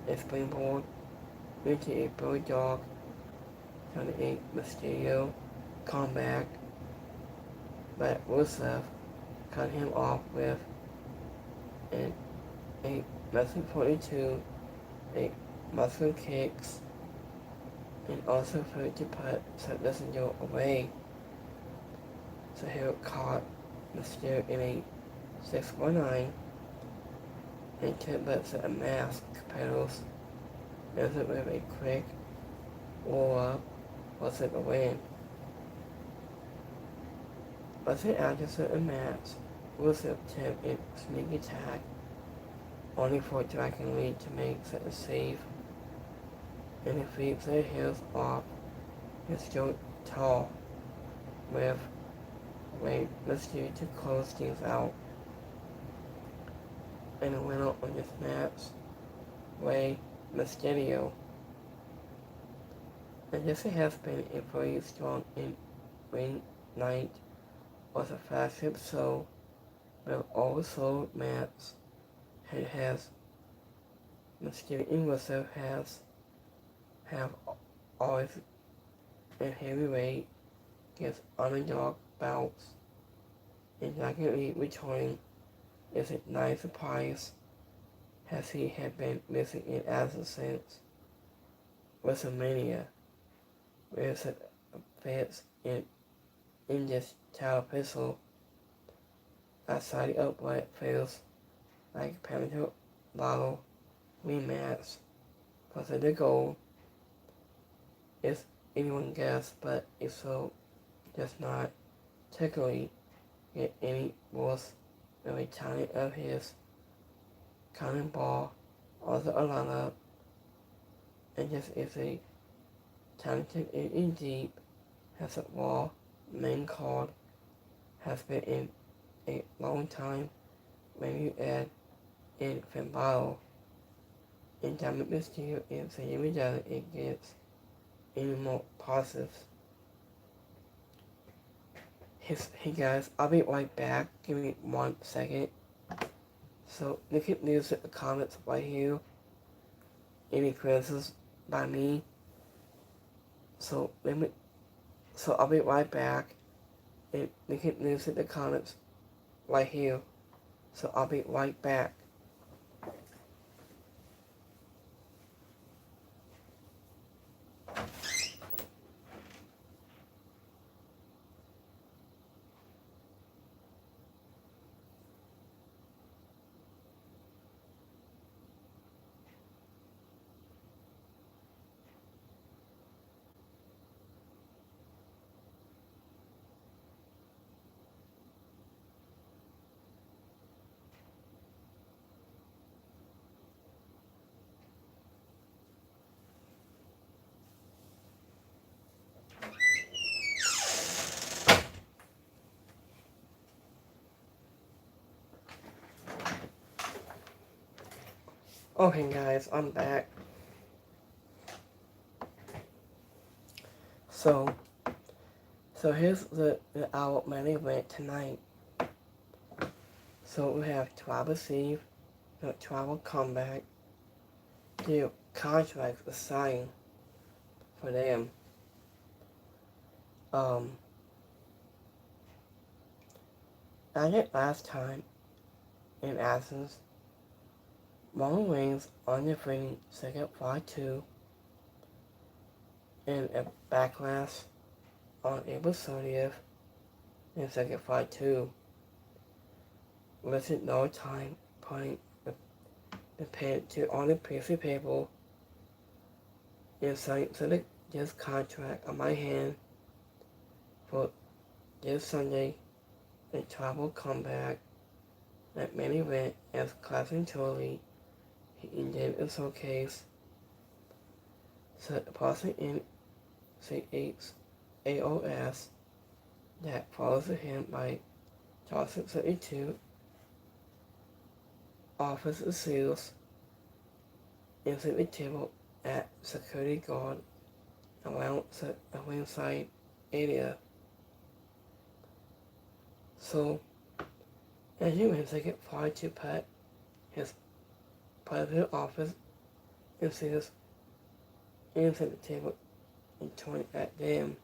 A springboard into a bulldog on a Mysterio comeback, but Rusev cut him off with a muscle 42, a muscle kicks, and also tried to put Messenger away. So he caught Mysterio in a 619 and Tibbets a mask pedals as it with a quick roll-up was it a win. Was it after a match, Rusev attempt a sneak attack only for Dragon Lee to make such a save and defeats their heels off his still tall with Rey Mysterio to close things out. And the winner on this match, Rey Mysterio. And this has been a very strong in-ring night was a flagship show with oversold match. It has Mysterio and Rusev have always a heavyweight against underdog bouts. And Dragon Lee returning is a nice surprise as he had been missing in action since WrestleMania, where it fits in this title pistol outside the upright feels like Panther Bottle rematch. Plus the goal is anyone guess, but if so does not technically get any worse than a talent of his Cannonball also a lineup, and this is a talented and deep as a Raw main card has been in a long time when you add in Finn Balor and Dominic Mysterio and Sammy Guevara, it gets any more positive. Hey guys, I'll be right back. Give me 1 second. So you can leave the comments right here. Any criticisms by me. So I'll be right back. And you can leave the comments right here. So I'll be right back. Okay guys, I'm back. So here's our main event tonight. So we have Tribal Chief, the Tribal Comeback, the contracts assigned for them. I think last time in Athens, Roman Reigns undefeated second fight 2 in a backlash on April 30th in second fight 2. Listed no time putting the pin to on the piece of paper and signed this contract on my hand for this Sunday a Tribal Comeback at main event as Classic Charlie. He ended a showcase. Passing in AOS that follows him by Johnson 32 offers the seals into the table at security guard around the ringside area. So, as you may take it far to put his private office and seals into the table and point at them.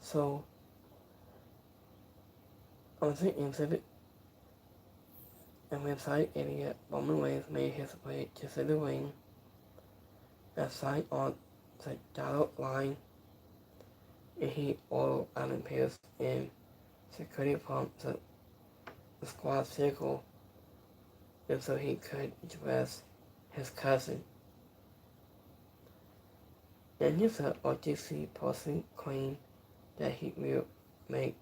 So, on the exhibit and website area, Roman Reigns made his way to the ring. A sign on the dotted line, and he ordered Adam Pearce in security from the squad circle, and so he could address his cousin. Then he said RTC posting claimed that he will make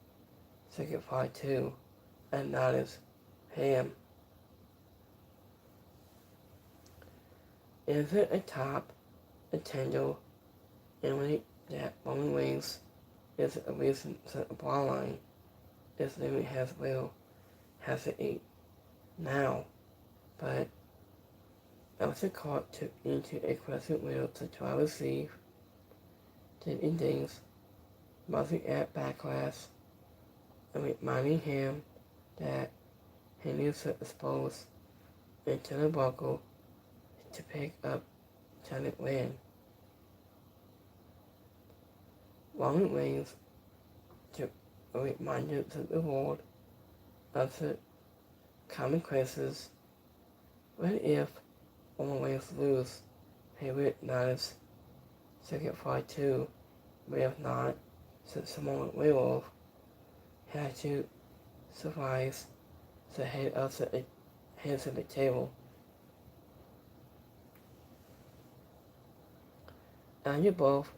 second fight 2 and not as him. Is it a top Nintendo and when that Roman Reigns is a reason that the bar line is living as well has to eat now, but after caught took into a crescent wheel to try to receive did things mostly at backlash and reminding him that he needs to expose into the buckle to pick up Janet win. Roman Reigns to a reminder to the world of the common crisis. What if Roman Reigns lose? He would not have second fight 2, but if not, since Samoa Werewolf had to survive the head of the table. And you both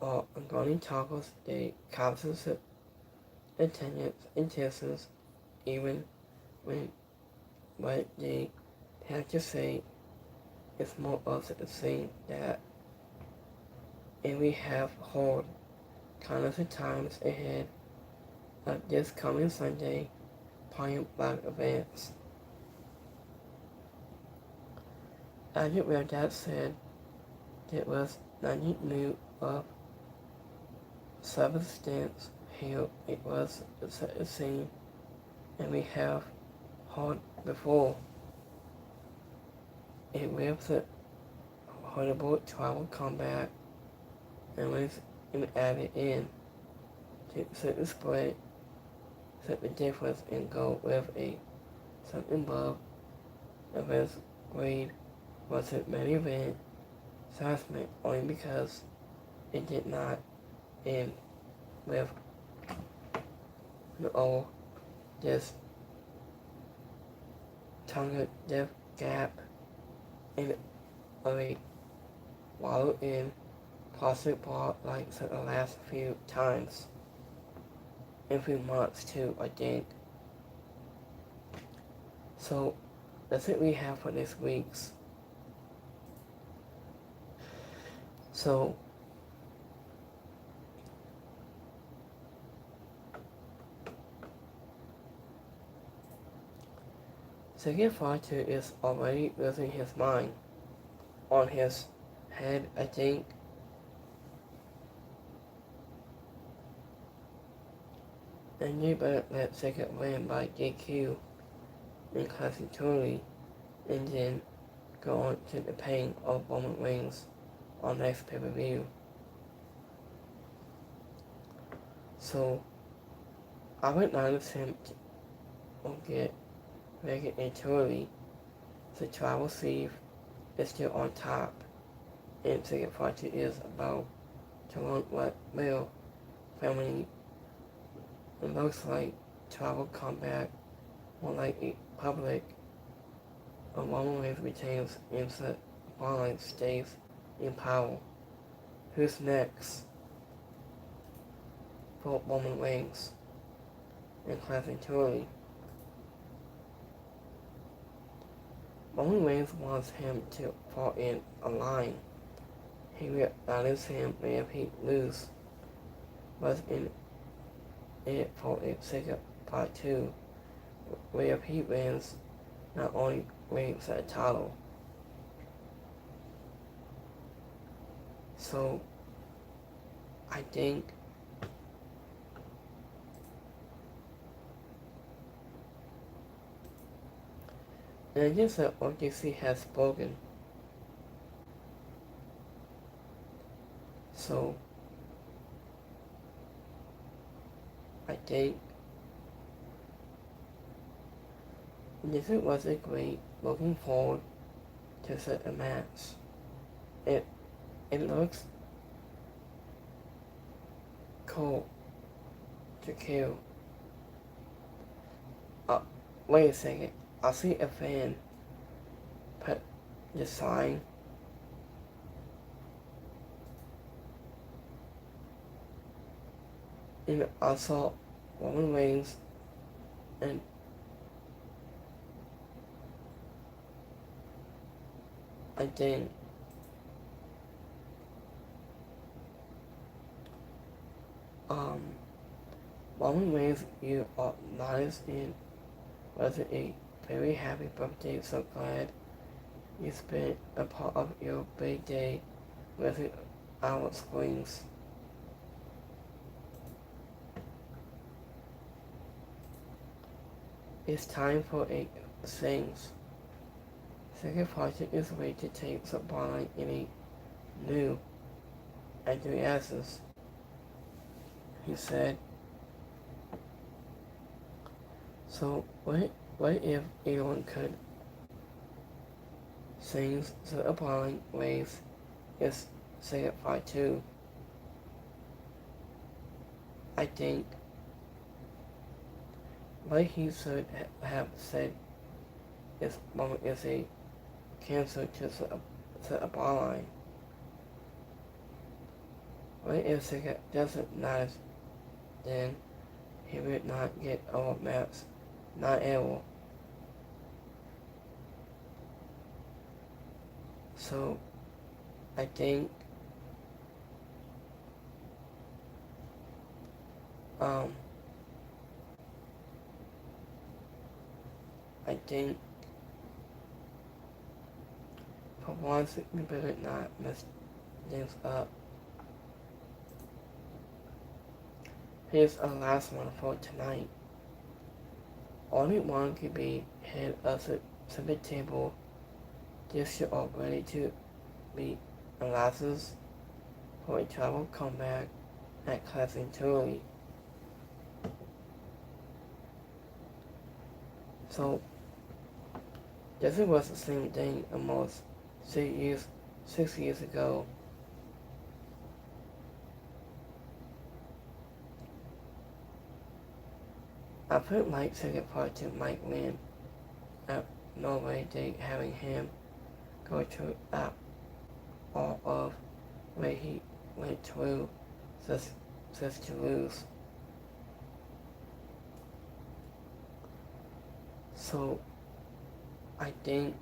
are going to tackle the counsel's intentions even when what they have to say is more of the same that and we have hold countless times ahead of this coming Sunday Pine Black events. As you read that said, it was 90 new of substance here it was a scene and we have heard before. It with the horrible Tribal Comeback and was added in to display the difference and go with a something above the best grade was a main event assessment only because it did not end with this tongue death gap and a wallow in plastic ball like the last few times. In a few months too, I think. So that's what we have for this week's. So Second Father is already losing his mind. On his head, I think. And you better let Second win by DQ in Classic Truly, and then go on to the pain of Roman Reigns on next pay-per-view. So, I would notice him will get Megan and Truly. The tribal chief is still on top, and Second Party is about to learn what real family looks like. Tribal comeback more like a public. A Roman Reigns retains and Seth Rollins stays in power. Who's next for Roman Reigns and Classic Truly? Roman Reigns wants him to fall in a line. He realizes him if he loses. Was in it for a second part 2, where he wins not only wins a title. So I think and I guess that OTC has spoken. So I think this was a great looking forward to set a match. It looks cool to kill. Wait a second. I see a fan put the sign and I saw Roman Reigns and I think Roman Reigns, you are nice and was a very happy birthday. So glad you spent a part of your big day with our screens. It's time for a sings. Second project is ready to take Sublime in a new enthusiasm. He said. So what if anyone could sing the appalling ways is Second Part 2? I think what he should have said is moment is a cancer to the appalling. What if Second doesn't not, then he would not get overmatched. Not able. So I think I think for once we better not mess things up. Here's our last one for tonight. Only one could be head of the table. This should all ready to be analysis for a travel comeback at Classic Truly. So this was the same thing almost 6 years ago. I felt like Second Part 2 might win. No way they having him go through all of where he went through just to lose. So I think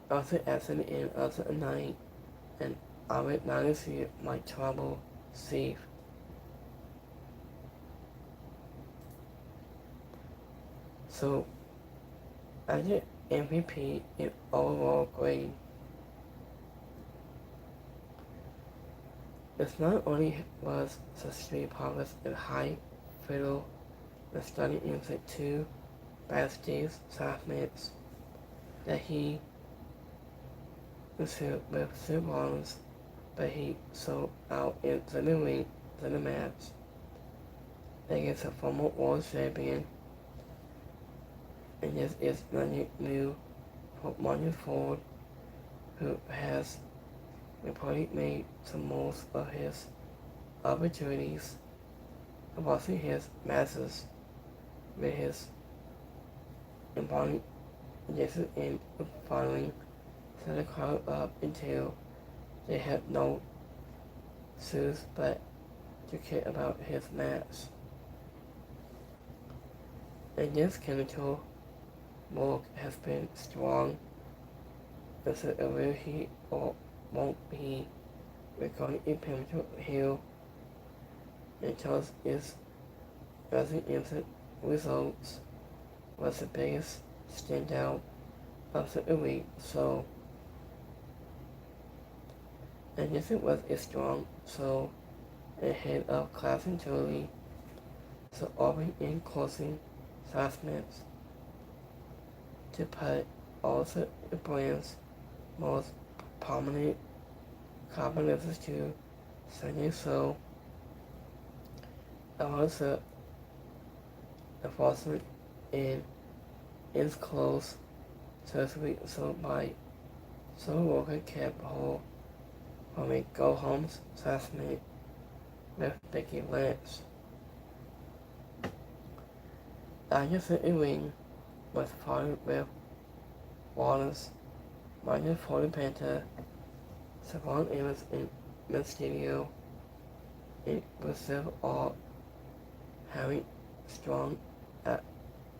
also at the end of the night, and I would not see my trouble safe. So I did MVP in overall grade. It's not only was successfully published in high fiddle the study music two backstage segments that he received with Sylvanas, but he sold out in the match against a former world champion, and this is nothing new for Martin Ford, who has reportedly made the most of his opportunities avoiding his matches with his embodied Jesus in following set the crowd up until they had no choice but to care about his match. And this chemical work has been strong. Is it will he or won't he regarding a pivotal hill and tells its recent results was the biggest standout of the week, so and yes it was a strong so ahead of class and Julie, so Aubrey in closing assessments to put all the brand's most prominent combinations to Sunday so also enforcement in is close surgery so by so worker kept whole from a go home assessment with Becky Lynch. Anderson Ewing was followed with Wallace, Minor Foley Panther, Savon Amos and Mysterio, and Brazil all having strong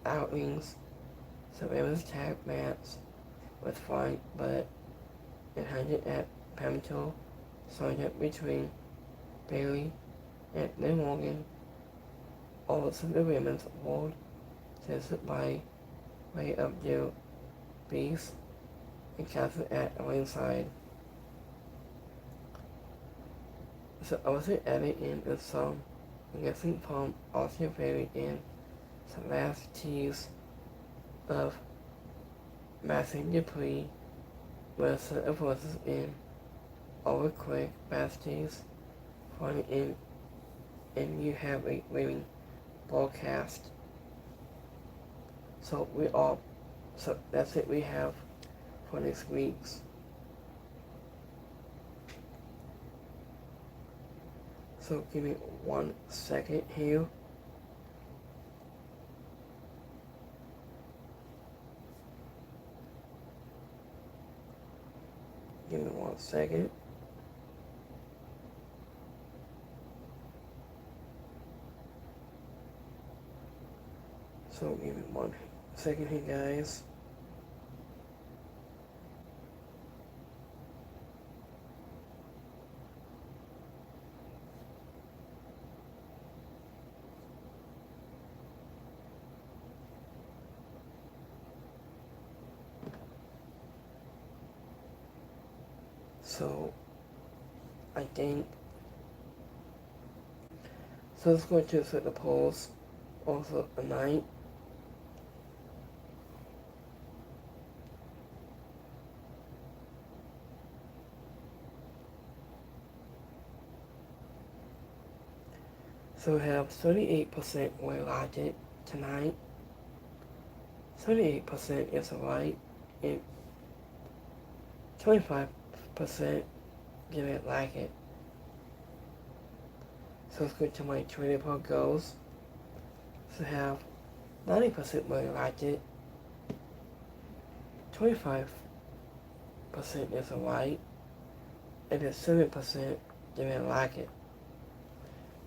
outings. Surveillance tag match was fine, but it ended at pivotal sergeant between Bailey and Liv Morgan. All of the women's world tested by way of their beast and castle at ringside. So also added in a song guessing from Austin Ferry and some last tease of Massing Dupree with the voices in over quick backstage funny in and you have a waiting broadcast. So that's it we have for next week's. So give me 1 second here. Give me 1 second. So give me 1 second here, guys. So I think so let's go to set the polls also a night. So we have 38% we liked it tonight. 38% is alright, and 25% didn't like it. So let's go to my Twitter poll goals. So have 90% really liked it. 25% is alright, and then 7% didn't like it.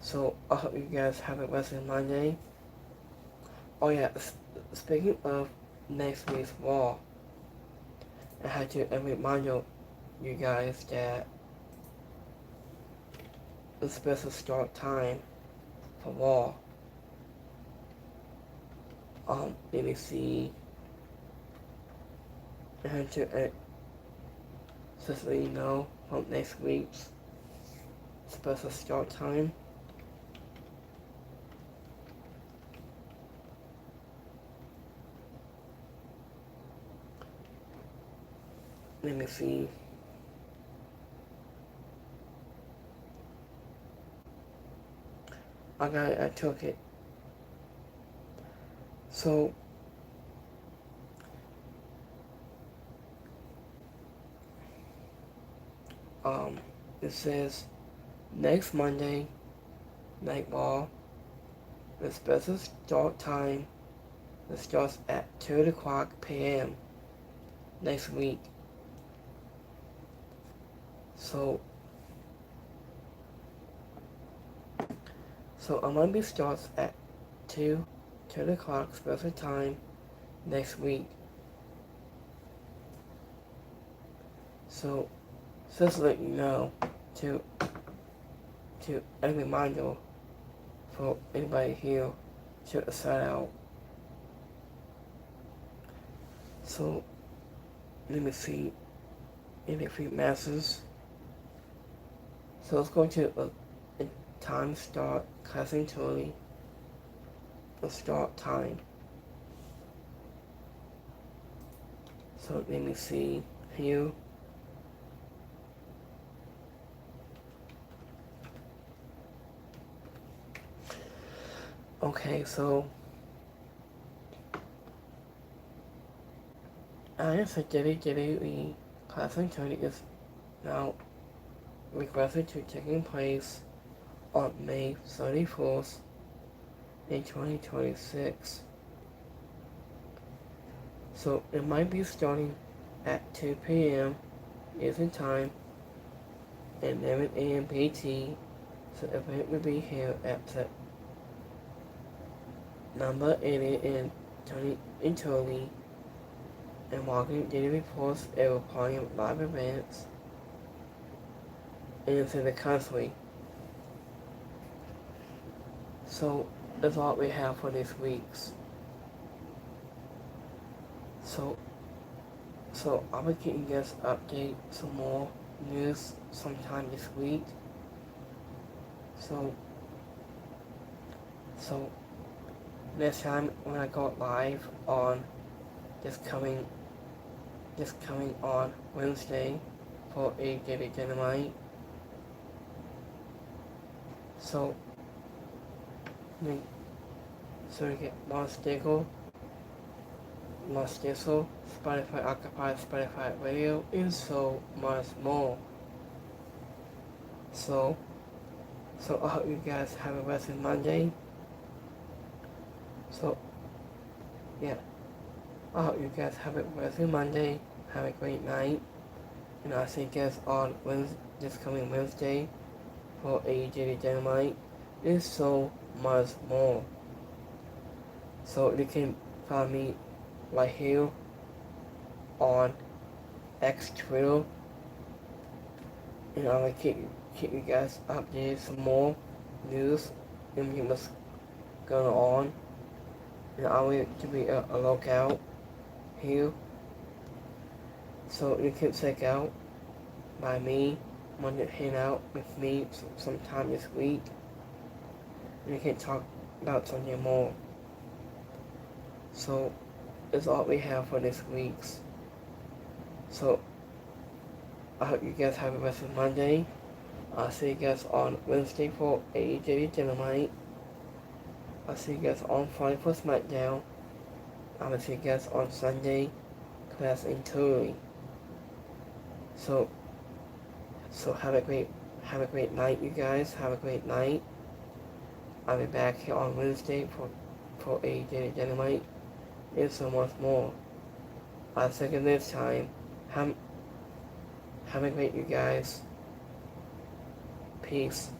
So I hope you guys have a blessed Monday. Oh yeah, speaking of next week's Raw, I had to remind you guys that the special start time for Raw Let me see. And to just let you know from next week's special start time. Let me see. I took it. So it says next Monday, night ball. The special start time. It starts at 2 o'clock p.m. next week. So our Monday starts at 2 o'clock special time next week. So just to let you know, to a reminder for anybody here to sign out. So let me see. Industry masses. So let's go to a time start classing totally. The start time. So let me see here. Okay, so WWE Classic 30 is now requested to taking place on May 31st in 2026. So it might be starting at 2 p.m. Eastern Time and 11 a.m. PT. So the event will be here at the number 80 in Totally and walking daily reports and reporting live events and in the country. So that's all we have for this week's. So I'll be getting you guys update some more news sometime this week. So next time when I go live on this coming on Wednesday for a Daily Dynamite. So you get Lost Diggle, Spotify Occupied, Spotify Radio, and so much more. So I hope you guys have a blessed Monday. So yeah, I hope you guys have a blessed Monday. Have a great night, and I'll see you guys on this coming Wednesday for a Daily Dynamite. And so much more. So you can find me right here on X Twitter, and I'll keep you guys updated some more news and what's going on, and I will to be a lookout here. So you can check out by me, want to hang out with me sometime this week. You can talk about something more. So that's all we have for this week's. So I hope you guys have a blessed Monday. I'll see you guys on Wednesday for AEW Dynamite. I'll see you guys on Friday for SmackDown. I will see you guys on Sunday, Class in Totally. So have a great night, you guys. Have a great night. I'll be back here on Wednesday for a Daily Dynamite and so much more. I'll see you this time. Have a great, you guys. Peace.